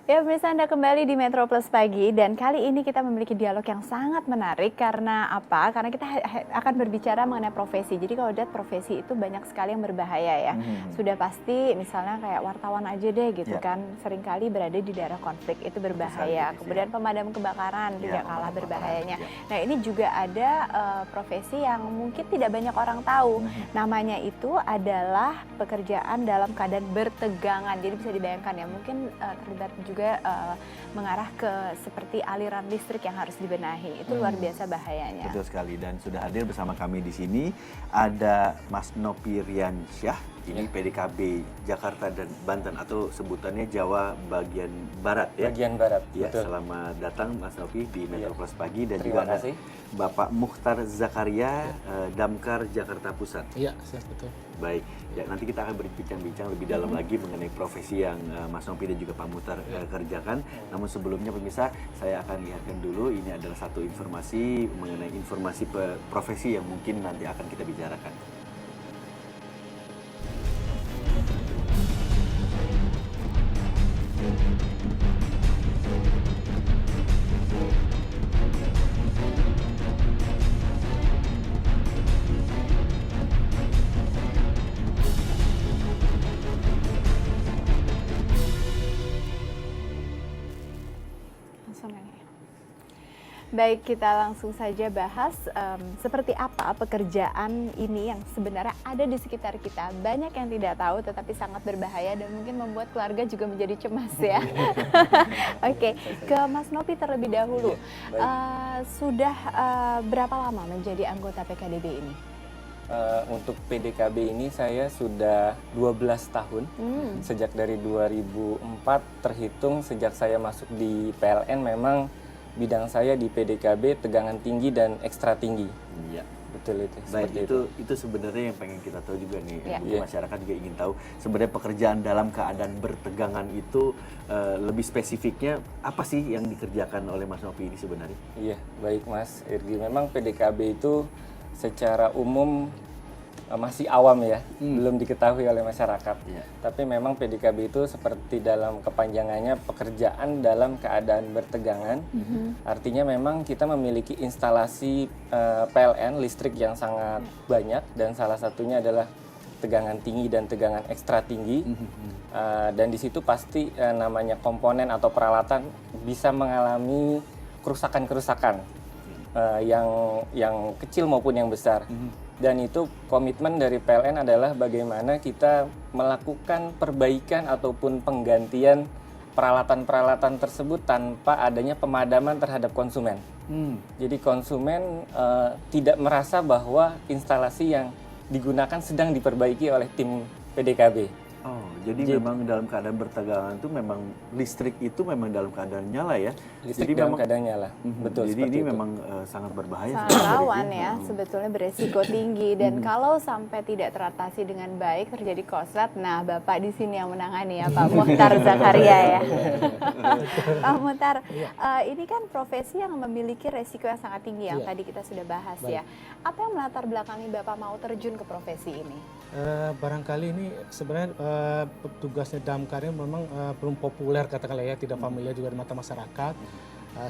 Ya, pemirsa, Anda kembali di Metro Plus Pagi dan kali ini kita memiliki dialog yang sangat menarik karena apa? Karena kita akan berbicara mengenai profesi. Jadi kalau lihat profesi itu banyak sekali yang berbahaya ya. Sudah pasti misalnya kayak wartawan aja deh gitu kan, seringkali berada di daerah konflik itu berbahaya. Kemudian pemadam kebakaran tidak kalah berbahayanya. Nah, ini juga ada profesi yang mungkin tidak banyak orang tahu. Namanya itu adalah pekerjaan dalam keadaan bertegangan. Jadi bisa dibayangkan ya, mungkin terlibat juga mengarah ke seperti aliran listrik yang harus dibenahi. Itu luar biasa bahayanya. Betul sekali, dan sudah hadir bersama kami di sini ada Mas Nopi Riansyah. Ini PDKB Jakarta dan Banten atau sebutannya Jawa bagian Barat ya. Bagian Barat. Ya, betul. selamat datang Mas Nopi di Metro Plus Pagi, dan Terima juga kasih. ada Bapak Mukhtar Zakaria, Damkar Jakarta Pusat. Iya, betul. Baik, ya, nanti kita akan berbincang-bincang lebih dalam lagi mengenai profesi yang Mas Nopi dan juga Pak Mukhtar kerjakan. Namun sebelumnya pemirsa, saya akan lihatkan dulu, ini adalah satu informasi mengenai informasi profesi yang mungkin nanti akan kita bicarakan. Baik, kita langsung saja bahas seperti apa pekerjaan ini yang sebenarnya ada di sekitar kita. Banyak yang tidak tahu tetapi sangat berbahaya dan mungkin membuat keluarga juga menjadi cemas ya. Oke, ke Mas Nopi terlebih dahulu. Sudah berapa lama menjadi anggota PKDB ini? Untuk PDKB ini saya sudah 12 tahun. Sejak dari 2004, terhitung sejak saya masuk di PLN, memang bidang saya di PDKB tegangan tinggi dan ekstra tinggi. Iya. Betul itu. Baik, itu sebenarnya yang pengen kita tahu juga nih. Ya. Masyarakat juga ingin tahu sebenarnya pekerjaan dalam keadaan bertegangan itu lebih spesifiknya apa sih yang dikerjakan oleh Mas Nopi ini sebenarnya? Iya, baik Mas Irgi. Memang PDKB itu secara umum masih awam ya, belum diketahui oleh masyarakat. Tapi memang PDKB itu seperti dalam kepanjangannya pekerjaan dalam keadaan bertegangan. Artinya memang kita memiliki instalasi PLN listrik yang sangat banyak, dan salah satunya adalah tegangan tinggi dan tegangan ekstra tinggi. Dan di situ pasti namanya komponen atau peralatan bisa mengalami kerusakan-kerusakan yang kecil maupun yang besar. Dan itu komitmen dari PLN adalah bagaimana kita melakukan perbaikan ataupun penggantian peralatan-peralatan tersebut tanpa adanya pemadaman terhadap konsumen. Jadi konsumen tidak merasa bahwa instalasi yang digunakan sedang diperbaiki oleh tim PDKB. Oh, jadi memang dalam keadaan bertegangan itu memang listrik itu memang dalam keadaan nyala ya. Listrik jadi dalam memang keadaan nyala. Betul. Jadi ini itu. memang sangat berbahaya. Sangat rawan ya, sebetulnya beresiko tinggi dan kalau sampai tidak teratasi dengan baik terjadi korslet. Nah, Bapak di sini yang menangani ya, Pak Mukhtar Zakaria ya. Pak Mukhtar, ini kan profesi yang memiliki resiko yang sangat tinggi yang tadi kita sudah bahas ya. Apa yang melatar belakangi Bapak mau terjun ke profesi ini? Barangkali ini sebenarnya tugasnya Damkar ini memang belum populer katakanlah ya, tidak familiar juga di mata masyarakat.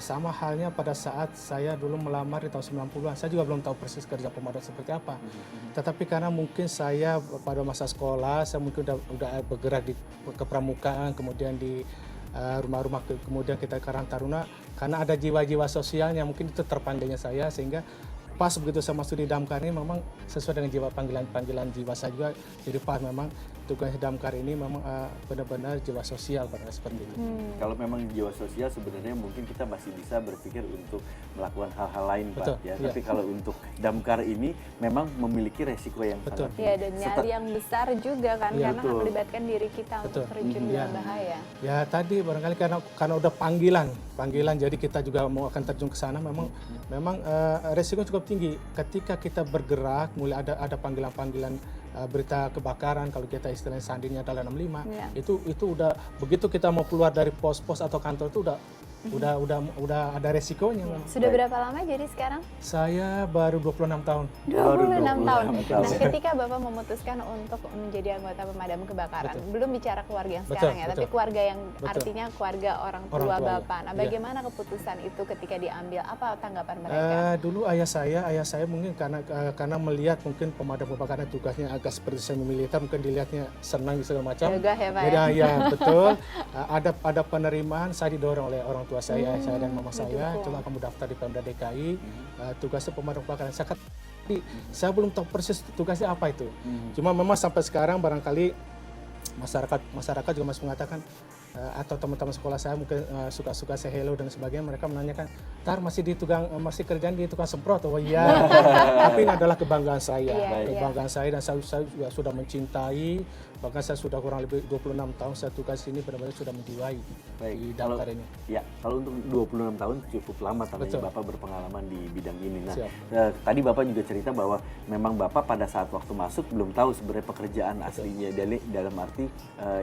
Sama halnya pada saat saya dulu melamar di tahun 90-an, saya juga belum tahu persis kerja pemadam seperti apa. Tetapi karena mungkin saya pada masa sekolah, saya mungkin udah bergerak di kepramukaan, kemudian di rumah-rumah, kemudian kita Karang Taruna, karena ada jiwa-jiwa sosialnya, mungkin itu terpandainya saya, sehingga pas begitu saya masuk di Damkar ini memang sesuai dengan jiwa panggilan jiwa saya juga. Jadi pas memang tugas Damkar ini memang benar-benar jiwa sosial pada seperti itu. Kalau memang jiwa sosial sebenarnya mungkin kita masih bisa berpikir untuk melakukan hal-hal lain, Pak. Ya. Tapi kalau untuk Damkar ini memang memiliki resiko yang sangat tinggi. Ya, dan nyali yang besar juga kan, karena akan melibatkan diri kita untuk terjun dalam bahaya. Ya tadi barangkali karena udah panggilan, jadi kita juga mau akan terjun ke sana. Memang resiko cukup tinggi ketika kita bergerak, mulai ada panggilan-panggilan berita kebakaran, kalau kita istilahnya sandinnya adalah 65, itu udah begitu kita mau keluar dari pos-pos atau kantor itu udah udah ada resikonya. Sudah berapa lama jadi sekarang? Saya baru 26 tahun. 26 tahun. tahun. Nah, ketika Bapak memutuskan untuk menjadi anggota pemadam kebakaran, belum bicara keluarga yang sekarang ya, tapi keluarga yang artinya keluarga orang tua Bapak. Nah, bagaimana keputusan itu ketika diambil? Apa tanggapan mereka? Dulu ayah saya mungkin karena melihat mungkin pemadam kebakaran tugasnya agak seperti semi militer, mungkin dilihatnya senang segala macam. Gagah ya Pak Jadi ya? ya betul. Ada penerimaan, saya didorong oleh orang tua saya dan mama saya, coba kamu daftar di Pemda DKI, tugasnya pemadam kebakaran. Saya belum tahu persis tugasnya apa itu. Cuma memang sampai sekarang barangkali masyarakat juga masih mengatakan atau teman-teman sekolah saya mungkin suka-suka say hello dan sebagainya, mereka menanyakan, masih kerjaan di tukang semprot? Oh iya. Tapi ini adalah kebanggaan saya, kebanggaan saya, dan saya juga sudah mencintai, bahkan saya sudah kurang lebih 26 tahun saya tugas ini, benar-benar sudah menjiwai di damkar ini. Ya, kalau untuk 26 tahun cukup lama tandanya Bapak berpengalaman di bidang ini. Nah, tadi Bapak juga cerita bahwa memang Bapak pada saat waktu masuk belum tahu sebenarnya pekerjaan aslinya, dalam arti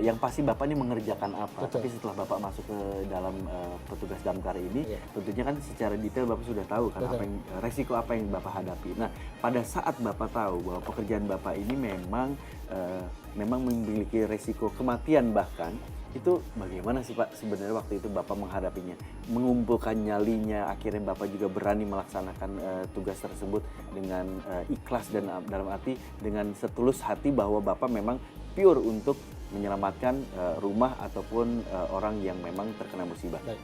yang pasti Bapak ini mengerjakan apa. Tapi setelah Bapak masuk ke dalam petugas damkar ini, tentunya kan secara detail Bapak sudah tahu kan resiko apa yang Bapak hadapi. Nah, pada saat Bapak tahu bahwa pekerjaan Bapak ini memang memiliki resiko kematian bahkan, itu bagaimana sih Pak sebenarnya waktu itu Bapak menghadapinya? Mengumpulkan nyalinya, akhirnya Bapak juga berani melaksanakan tugas tersebut dengan ikhlas dan dalam arti dengan setulus hati bahwa Bapak memang pure untuk menyelamatkan rumah ataupun orang yang memang terkena musibah. Baik.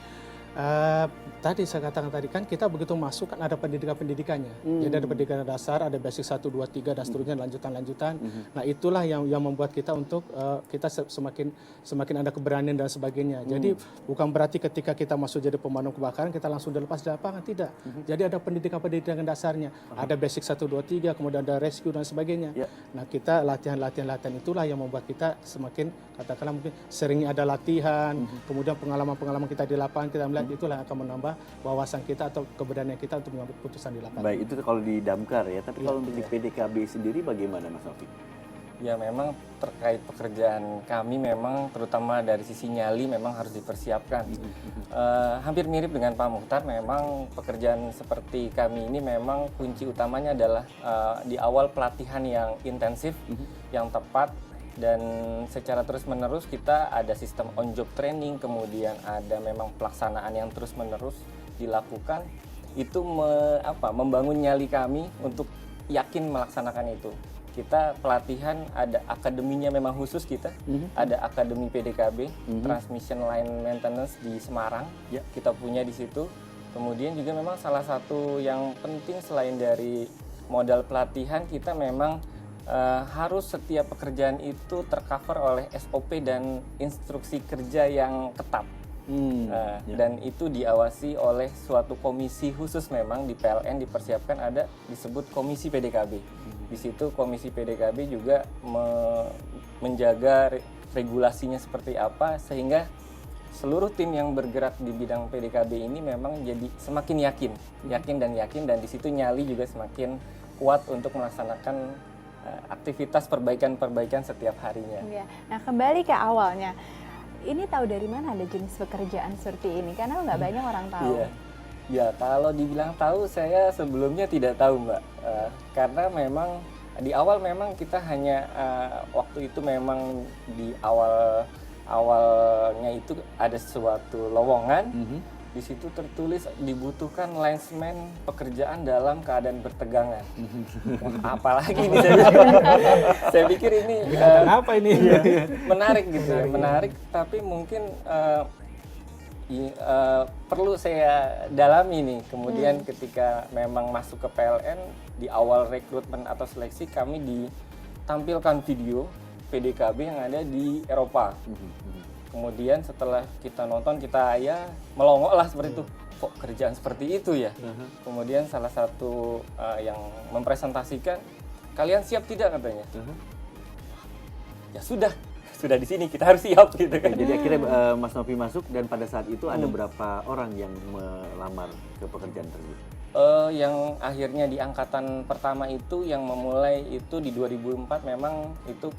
Tadi saya katakan tadi kan kita begitu masuk kan ada pendidikannya. Jadi ada pendidikan dasar, ada basic 1, 2, 3 dan seterusnya lanjutan. Nah, itulah yang membuat kita untuk kita semakin ada keberanian dan sebagainya. Jadi bukan berarti ketika kita masuk jadi pemadam kebakaran kita langsung dilepas di lapangan, tidak. Jadi ada pendidikan dasarnya. Ada basic 1, 2, 3, kemudian ada rescue dan sebagainya. Nah, kita latihan itulah yang membuat kita semakin katakanlah mungkin seringnya ada latihan, kemudian pengalaman kita di lapangan kita melihat itulah yang akan menambah wawasan kita atau keberanian kita untuk mengambil keputusan di lapangan. Baik, itu kalau di damkar ya. Tapi kalau untuk di PDKB sendiri bagaimana Mas Novi? Ya memang terkait pekerjaan kami memang terutama dari sisi nyali memang harus dipersiapkan. Hampir mirip dengan Pak Mukhtar, memang pekerjaan seperti kami ini memang kunci utamanya adalah di awal pelatihan yang intensif, yang tepat, dan secara terus-menerus kita ada sistem on-job training, kemudian ada memang pelaksanaan yang terus-menerus dilakukan. Itu membangun nyali kami untuk yakin melaksanakan itu. Kita pelatihan ada akademinya memang khusus kita, ada akademi PDKB, Transmission Line Maintenance di Semarang, kita punya di situ. Kemudian juga memang salah satu yang penting selain dari modal pelatihan, kita memang harus setiap pekerjaan itu tercover oleh SOP dan instruksi kerja yang ketat. Dan itu diawasi oleh suatu komisi khusus, memang di PLN dipersiapkan ada disebut komisi PDKB. Di situ komisi PDKB juga menjaga regulasinya seperti apa, sehingga seluruh tim yang bergerak di bidang PDKB ini memang jadi semakin yakin dan di situ nyali juga semakin kuat untuk melaksanakan aktivitas perbaikan setiap harinya. Nah, kembali ke awalnya. Ini tahu dari mana ada jenis pekerjaan seperti ini? Karena nggak banyak orang tahu. Ya, kalau dibilang tahu, saya sebelumnya tidak tahu, Mbak. Karena memang di awal memang kita hanya waktu itu memang di awalnya itu ada suatu lowongan. Di situ tertulis dibutuhkan linesman pekerjaan dalam keadaan bertegangan. Apalagi ini saya pikir ini apa ini? menarik gitu ya, menarik. Tapi mungkin perlu saya dalami nih. Kemudian ketika memang masuk ke PLN di awal rekrutmen atau seleksi, kami ditampilkan video PDKB yang ada di Eropa. Kemudian setelah kita nonton, kita melongo lah seperti itu. Kok kerjaan seperti itu ya? Kemudian salah satu yang mempresentasikan, kalian siap tidak katanya? Ya sudah di sini kita harus siap gitu kan. Jadi akhirnya Mas Novi masuk, dan pada saat itu ada berapa orang yang melamar ke pekerjaan tersebut? Yang akhirnya di angkatan pertama itu yang memulai itu di 2004 memang itu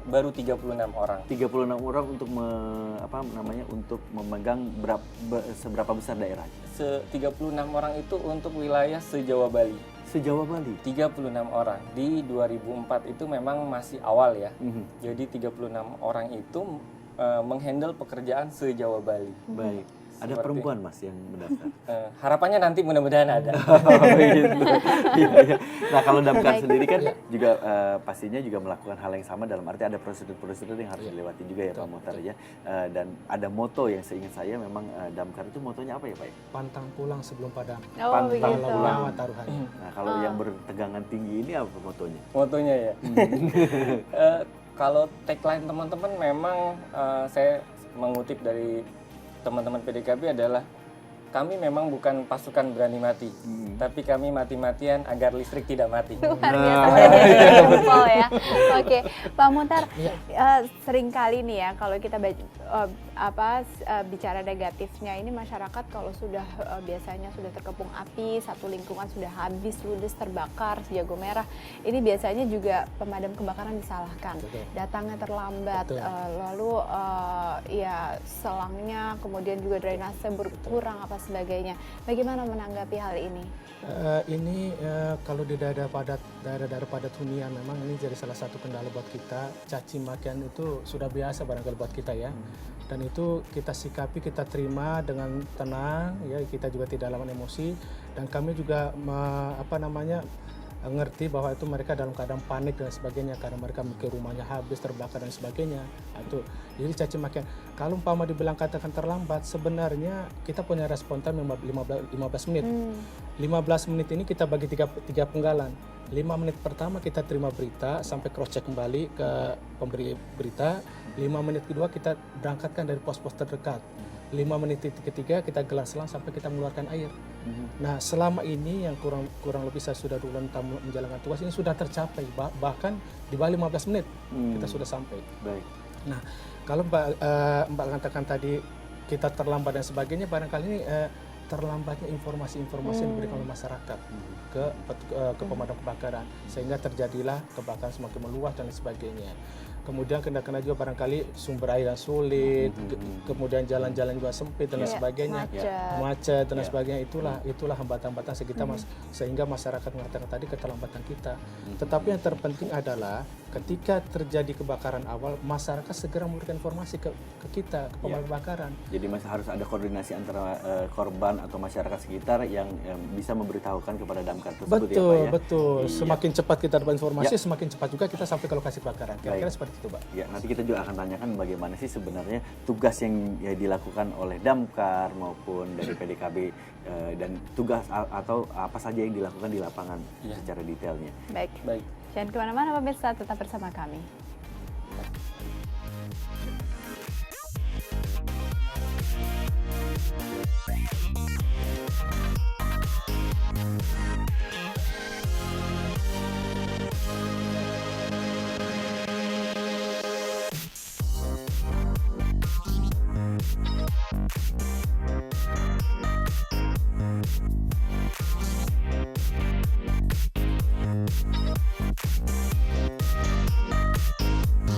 baru 36 orang. 36 orang untuk untuk memegang seberapa besar daerah? 36 orang itu untuk wilayah se-Jawa Bali. Se-Jawa Bali? 36 orang. Di 2004 itu memang masih awal ya. Jadi 36 orang itu menghandle pekerjaan se-Jawa Bali. Baik. Ada perempuan Mas yang mendaftar? Harapannya nanti mudah-mudahan ada. Begitu. Iya. Nah kalau Damkar sendiri kan juga pastinya juga melakukan hal yang sama, dalam arti ada prosedur-prosedur yang harus dilewati juga ya Pak Muhtar ya. Dan ada moto yang seingat saya memang Damkar itu motonya apa ya Pak? Pantang pulang sebelum padam. Oh, Pantang begitu. pulang. Taruhannya. Nah kalau yang bertegangan tinggi ini apa motonya? Motonya ya. Kalau tagline teman-teman memang saya mengutip dari teman-teman PDKB adalah kami memang bukan pasukan berani mati, tapi kami mati-matian agar listrik tidak mati. Luar biasa, simpel ya. Oke, Pak Muhtar, seringkali nih ya kalau kita bicara negatifnya ini masyarakat kalau sudah biasanya sudah terkepung api, satu lingkungan sudah habis, ludes, terbakar, jago merah, ini biasanya juga pemadam kebakaran disalahkan. Datangnya terlambat, lalu ya selangnya, kemudian juga drainase berkurang apa sebagainya. Bagaimana menanggapi hal ini? Kalau di daerah padat hunian memang ini jadi salah satu kendala buat kita. Caci makian itu sudah biasa barangkali buat kita ya. Dan itu kita sikapi, kita terima dengan tenang ya, kita juga tidak lawan emosi, dan kami juga ngerti bahwa itu mereka dalam keadaan panik dan sebagainya karena mereka mikir rumahnya habis, terbakar dan sebagainya. Itu jadi caci makian. Kalau umpama dibilang katakan terlambat, sebenarnya kita punya respon time 15 menit. 15 menit ini kita bagi tiga penggalan. 5 menit pertama kita terima berita sampai cross check kembali ke pemberi berita. 5 menit kedua kita berangkatkan dari pos-pos terdekat. 5 menit ketiga kita gelar selang sampai kita mengeluarkan air. Nah selama ini yang kurang lebih saya sudah 2 tahun menjalankan tugas ini sudah tercapai, bahkan di bawah 15 menit kita sudah sampai. Baik. Nah kalau Mbak katakan tadi kita terlambat dan sebagainya, barangkali ini terlambatnya informasi-informasi yang diberikan oleh masyarakat ke pemadam kebakaran, sehingga terjadilah kebakaran semakin meluas dan sebagainya. Kemudian kena juga barangkali sumber air yang sulit, kemudian jalan-jalan juga sempit dan sebagainya, macet dan sebagainya. Itulah hambatan-hambatan sehingga masyarakat mengatakan tadi keterlambatan kita. Tetapi yang terpenting adalah ketika terjadi kebakaran awal, masyarakat segera memberikan informasi ke kita, ke pemadam kebakaran. Jadi masih harus ada koordinasi antara korban atau masyarakat sekitar yang bisa memberitahukan kepada damkar tersebut. Betul. Semakin cepat kita dapat informasi, semakin cepat juga kita sampai ke lokasi kebakaran. Kira-kira seperti itu, Pak. Ya, nanti kita juga akan tanyakan bagaimana sih sebenarnya tugas yang dilakukan oleh damkar maupun dari PDKB dan tugas atau apa saja yang dilakukan di lapangan secara detailnya. Baik. Jangan kemana-mana pemirsa, tetap bersama kami.